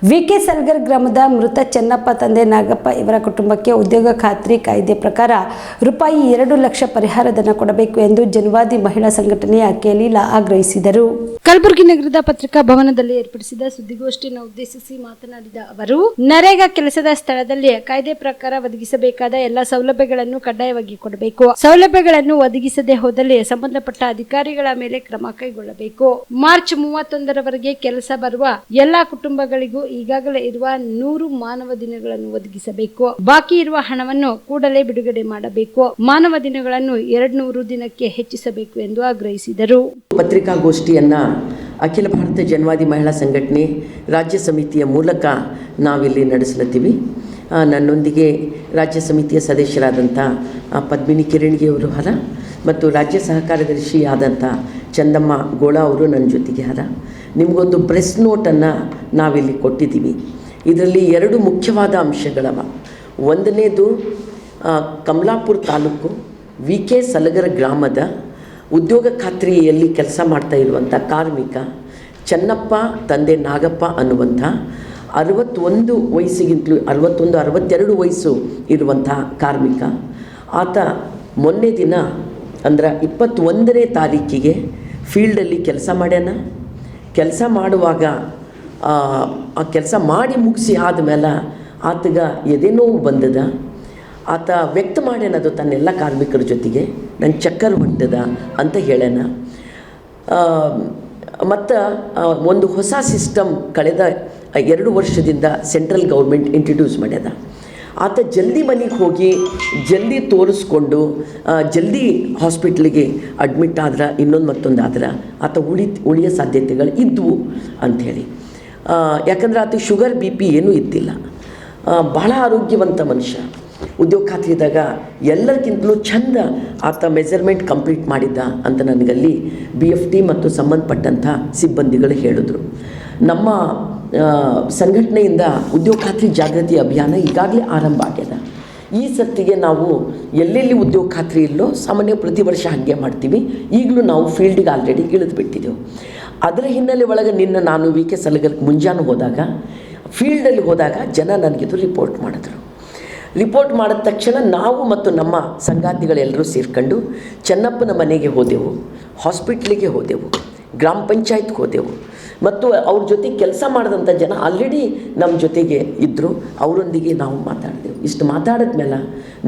ವಿಕೆ ಸಲ್ಗರ್ ಗ್ರಾಮದ ಮೃತ ಚೆನ್ನಪ್ಪ ತಂದೆ ನಾಗಪ್ಪ ಇವರ ಕುಟುಂಬಕ್ಕೆ ಉದ್ಯೋಗ ಖಾತ್ರಿ ಕಾಯ್ದೆ ಪ್ರಕಾರ ರೂಪಾಯಿ 2 ಲಕ್ಷ ಪರಿಹಾರ ಧನ ಕೊಡಬೇಕು ಎಂದು ಜನವಾದಿ ಮಹಿಳಾ ಸಂಘಟನೆಯ ಕೆಲೀಲಾ ಆಗ್ರಹಿಸಿದರು. ಕಲಬುರಗಿ ನಗರದ ಪತ್ರಿಕಾ ಭವನದಲ್ಲಿ ಏರ್ಪಡಿಸಿದ ಸುದ್ದಿಗೋಷ್ಠಿಯನ್ನು ಉದ್ದೇಶಿಸಿ ಮಾತನಾಡಿದ ಅವರು, ನರೇಗಾ ಕೆಲಸದ ಸ್ಥಳದಲ್ಲಿ ಕಾಯ್ದೆ ಪ್ರಕಾರ ಒದಗಿಸಬೇಕಾದ ಎಲ್ಲ ಸೌಲಭ್ಯಗಳನ್ನು ಕಡ್ಡಾಯವಾಗಿ ಕೊಡಬೇಕು. ಸೌಲಭ್ಯಗಳನ್ನು ಒದಗಿಸದೆ ಹೋದಲ್ಲಿ ಸಂಬಂಧಪಟ್ಟ ಅಧಿಕಾರಿಗಳ ಮೇಲೆ ಕ್ರಮ ಕೈಗೊಳ್ಳಬೇಕು. ಮಾರ್ಚ್ 31ರವರೆಗೆ ಕೆಲಸ ಬರುವ ಎಲ್ಲಾ ಕುಟುಂಬಗಳಿಗೂ ಈಗಾಗಲೇ ಇರುವ 100 ಮಾನವ ದಿನಗಳನ್ನು ಒದಗಿಸಬೇಕು. ಬಾಕಿ ಇರುವ ಹಣವನ್ನು ಕೂಡಲೇ ಬಿಡುಗಡೆ ಮಾಡಬೇಕು. ಮಾನವ ದಿನಗಳನ್ನು 200 ದಿನಕ್ಕೆ ಹೆಚ್ಚಿಸಬೇಕು ಎಂದು ಆಗ್ರಹಿಸಿದರು. ಪತ್ರಿಕಾಗೋಷ್ಠಿಯನ್ನ ಅಖಿಲ ಭಾರತ ಜನವಾದಿ ಮಹಿಳಾ ಸಂಘಟನೆ ರಾಜ್ಯ ಸಮಿತಿಯ ಮೂಲಕ ನಾವಿಲ್ಲಿ ನಡೆಸಲತ್ತೀವಿ. ನನ್ನೊಂದಿಗೆ ರಾಜ್ಯ ಸಮಿತಿಯ ಸದಸ್ಯರಾದಂಥ ಪದ್ಮಿನಿ ಕಿರಣಿಗೆಯವರು ಹರ ಮತ್ತು ರಾಜ್ಯ ಸಹ ಕಾರ್ಯದರ್ಶಿ ಆದಂಥ ಚಂದಮ್ಮ ಗೋಳ ಅವರು ನನ್ನ ಜೊತೆಗೆ ಹರ. ನಿಮಗೊಂದು ಪ್ರೆಸ್ ನೋಟನ್ನು ನಾವಿಲ್ಲಿ ಕೊಟ್ಟಿದ್ದೀವಿ. ಇದರಲ್ಲಿ 2 ಮುಖ್ಯವಾದ ಅಂಶಗಳವ. ಒಂದನೇದು ಕಮಲಾಪುರ ತಾಲೂಕು ವಿಕೆ ಸಲಗರ ಗ್ರಾಮದ ಉದ್ಯೋಗ ಖಾತ್ರಿಯಲ್ಲಿ ಕೆಲಸ ಮಾಡ್ತಾ ಇರುವಂಥ ಕಾರ್ಮಿಕ ಚೆನ್ನಪ್ಪ ತಂದೆ ನಾಗಪ್ಪ ಅನ್ನುವಂಥ 61 ವಯಸ್ಸಿಗಿಂತಲೂ 62 ವಯಸ್ಸು ಇರುವಂಥ ಕಾರ್ಮಿಕ. ಆತ ಮೊನ್ನೆ ದಿನ ಅಂದ್ರೆ 21ನೇ ತಾರೀಕಿಗೆ ಫೀಲ್ಡಲ್ಲಿ ಕೆಲಸ ಮಾಡ್ಯಾನ. ಕೆಲಸ ಮಾಡುವಾಗ ಆ ಕೆಲಸ ಮಾಡಿ ಮುಗಿಸಿ ಆದಮೇಲೆ ಆತಗ ಎದೆ ನೋವು ಬಂದದ. ಆತ ವ್ಯಕ್ತ ಮಾಡ್ಯಾನದು ತನ್ನೆಲ್ಲ ಕಾರ್ಮಿಕರ ಜೊತೆಗೆ, ನಂಗೆ ಚಕ್ಕರ್ ಹೊಂಟದ ಅಂತ ಹೇಳ್ಯಾನ. ಮತ್ತು ಒಂದು ಹೊಸ ಸಿಸ್ಟಮ್ ಕಳೆದ 2 ವರ್ಷದಿಂದ ಸೆಂಟ್ರಲ್ ಗೌರ್ಮೆಂಟ್ ಇಂಟ್ರಡ್ಯೂಸ್ ಮಾಡ್ಯದ. ಆತ ಜಲ್ದಿ ಮನೆಗೆ ಹೋಗಿ ಜಲ್ದಿ ತೋರಿಸ್ಕೊಂಡು ಜಲ್ದಿ ಹಾಸ್ಪಿಟ್ಲಿಗೆ ಅಡ್ಮಿಟ್ ಆದ್ರೆ ಮತ್ತೊಂದು ಆದ್ರೆ ಆತ ಉಳಿಯೋ ಸಾಧ್ಯತೆಗಳು ಇದ್ದವು ಅಂಥೇಳಿ. ಯಾಕಂದ್ರೆ ಆತ ಶುಗರ್ BP ಏನೂ ಇದ್ದಿಲ್ಲ. ಭಾಳ ಆರೋಗ್ಯವಂತ ಮನುಷ್ಯ. ಉದ್ಯೋಗ ಖಾತ್ರಿದಾಗ ಎಲ್ಲರಿಗಿಂತಲೂ ಚಂದ ಆತ ಮೆಜರ್ಮೆಂಟ್ ಕಂಪ್ಲೀಟ್ ಮಾಡಿದ್ದ ಅಂತ ನನಗಲ್ಲಿ BFT ಮತ್ತು ಸಂಬಂಧಪಟ್ಟಂಥ ಸಿಬ್ಬಂದಿಗಳು ಹೇಳಿದ್ರು. ನಮ್ಮ ಸಂಘಟನೆಯಿಂದ ಉದ್ಯೋಗ ಖಾತ್ರಿ ಜಾಗೃತಿ ಅಭಿಯಾನ ಈಗಾಗಲೇ ಆರಂಭ ಆಗ್ಯದ. ಈ ಸರ್ತಿಗೆ ನಾವು ಎಲ್ಲೆಲ್ಲಿ ಉದ್ಯೋಗ ಖಾತ್ರಿ ಇಲ್ಲೋ ಸಾಮಾನ್ಯ ಪ್ರತಿ ವರ್ಷ ಹಾಗೆ ಮಾಡ್ತೀವಿ. ಈಗಲೂ ನಾವು ಫೀಲ್ಡಿಗೆ ಆಲ್ರೆಡಿ ಇಳಿದು ಬಿಟ್ಟಿದ್ದೆವು. ಅದರ ಹಿನ್ನೆಲೆ ಒಳಗೆ ನಾನು ವಿಕೆ ಸಲಗರ್ಗೆ ಮುಂಜಾನೆ ಹೋದಾಗ ಫೀಲ್ಡಲ್ಲಿ ಹೋದಾಗ ಜನ ನನಗಿದು ರಿಪೋರ್ಟ್ ಮಾಡಿದ್ರು. ರಿಪೋರ್ಟ್ ಮಾಡಿದ ತಕ್ಷಣ ನಾವು ಮತ್ತು ನಮ್ಮ ಸಂಗಾತಿಗಳೆಲ್ಲರೂ ಸೇರ್ಕೊಂಡು ಚೆನ್ನಪ್ಪನ ಮನೆಗೆ ಹೋದೆವು, ಹಾಸ್ಪಿಟ್ಲಿಗೆ ಹೋದೆವು, ಗ್ರಾಮ ಪಂಚಾಯತ್ಗೆ ಹೋದೆವು ಮತ್ತು ಅವ್ರ ಜೊತೆ ಕೆಲಸ ಮಾಡಿದಂಥ ಜನ ಆಲ್ರೆಡಿ ನಮ್ಮ ಜೊತೆಗೆ ಇದ್ದರು. ಅವರೊಂದಿಗೆ ನಾವು ಮಾತಾಡಿದೆವು. ಇಷ್ಟು ಮಾತಾಡಿದ್ಮೇಲೆ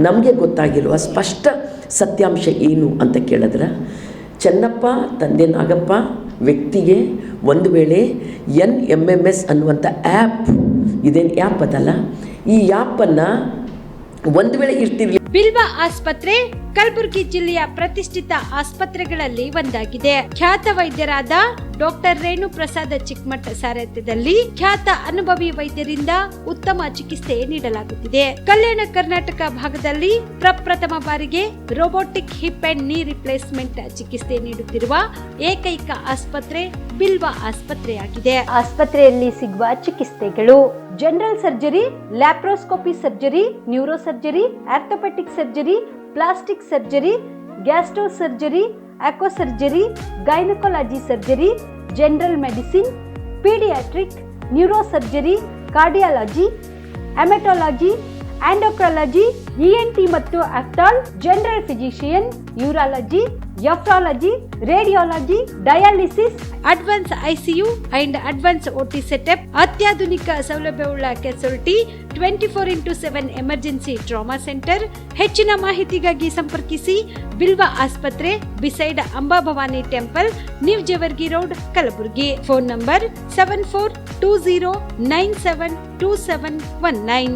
ನಮಗೆ ಗೊತ್ತಾಗಿರುವ ಸ್ಪಷ್ಟ ಸತ್ಯಾಂಶ ಏನು ಅಂತ ಕೇಳಿದ್ರೆ, ಚೆನ್ನಪ್ಪ ತಂದೆ ನಾಗಪ್ಪ ವ್ಯಕ್ತಿಗೆ ಒಂದು ವೇಳೆ NMMS ಅನ್ನುವಂಥ ಆ್ಯಪ್, ಇದೇನು ಆ್ಯಪ್ ಅದಲ್ಲ, ಈ ಆ್ಯಪನ್ನು ಒಂದು ವೇಳೆ ಇರ್ತಿರ್ಲಿ. ಬಿಲ್ವ ಆಸ್ಪತ್ರೆ ಕಲಬುರಗಿ ಜಿಲ್ಲೆಯ ಪ್ರತಿಷ್ಠಿತ ಆಸ್ಪತ್ರೆಗಳಲ್ಲಿ ಒಂದಾಗಿದೆ. ಖ್ಯಾತ ವೈದ್ಯರಾದ ಡಾಕ್ಟರ್ ರೇಣು ಪ್ರಸಾದ್ ಚಿಕ್ಕಮಠ ಸಾರಥ್ಯದಲ್ಲಿ ಖ್ಯಾತ ಅನುಭವಿ ವೈದ್ಯರಿಂದ ಉತ್ತಮ ಚಿಕಿತ್ಸೆ ನೀಡಲಾಗುತ್ತಿದೆ. ಕಲ್ಯಾಣ ಕರ್ನಾಟಕ ಭಾಗದಲ್ಲಿ ಪ್ರಪ್ರಥಮ ಬಾರಿಗೆ robotic hip and knee replacement ಚಿಕಿತ್ಸೆ ನೀಡುತ್ತಿರುವ ಏಕೈಕ ಆಸ್ಪತ್ರೆ ಬಿಲ್ವ ಆಸ್ಪತ್ರೆಯಾಗಿದೆ. ಆಸ್ಪತ್ರೆಯಲ್ಲಿ ಸಿಗುವ ಚಿಕಿತ್ಸೆಗಳು: general surgery, laparoscopy surgery, neuro surgery, orthopaedic surgery, plastic surgery, gastro surgery, aqua surgery, gynaecology surgery, general medicine, paediatric, neuro surgery, cardiology, haematology, endocrinology, ENT ಮತ್ತು ophthal, general physician, urology, nephrology, radiology, dialysis, advance ICU and advance OT setup, ಅತ್ಯಾಧುನಿಕ ಸೌಲಭ್ಯವುಳ್ಳ casualty, 24x7 emergency trauma centre. ಹೆಚ್ಚಿನ ಮಾಹಿತಿಗಾಗಿ ಸಂಪರ್ಕಿಸಿ ಬಿಲ್ವ ಆಸ್ಪತ್ರೆ, beside Amba Bhavani temple, new Jevargi road, Kalaburagi. Phone number 7420972719.